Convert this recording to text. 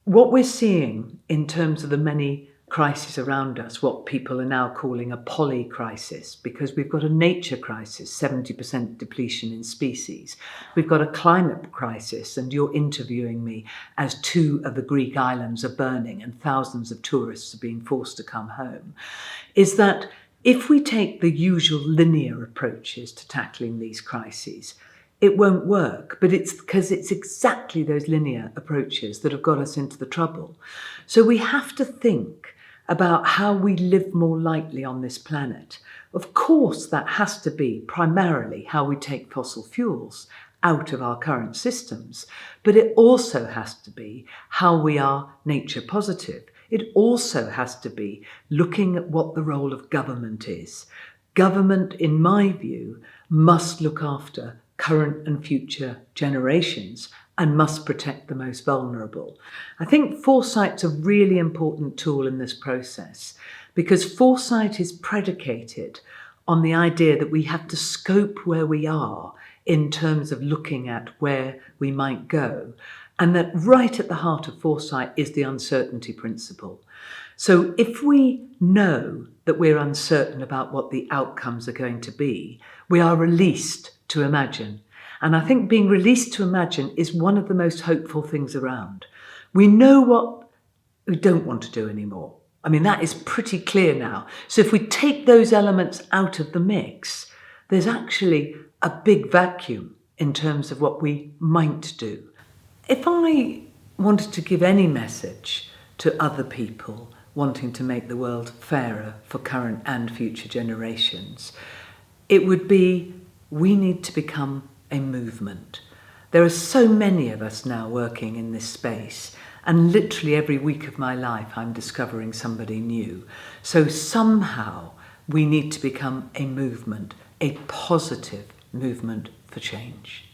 What we're seeing in terms of the many crises around us, what people are now calling a polycrisis, because we've got a nature crisis, 70% depletion in species. We've got a climate crisis, and you're interviewing me as 2 of the Greek islands are burning and thousands of tourists are being forced to come home, is that if we take the usual linear approaches to tackling these crises, it won't work, but it's because it's exactly those linear approaches that have got us into the trouble. So we have to think about how we live more lightly on this planet. Of course, that has to be primarily how we take fossil fuels out of our current systems, but it also has to be how we are nature positive. It also has to be looking at what the role of government is. Government, in my view, must look after current and future generations and must protect the most vulnerable. I think Foresight's a really important tool in this process, because Foresight is predicated on the idea that we have to scope where we are in terms of looking at where we might go, and that right at the heart of Foresight is the uncertainty principle. So if we know that we're uncertain about what the outcomes are going to be, we are released to imagine. And I think being released to imagine is one of the most hopeful things around. We know what we don't want to do anymore. I mean, that is pretty clear now. So if we take those elements out of the mix, there's actually a big vacuum in terms of what we might do. If I wanted to give any message to other people wanting to make the world fairer for current and future generations, it would be, we need to become a movement. There are so many of us now working in this space, and literally every week of my life I'm discovering somebody new. So somehow we need to become a movement, a positive movement for change.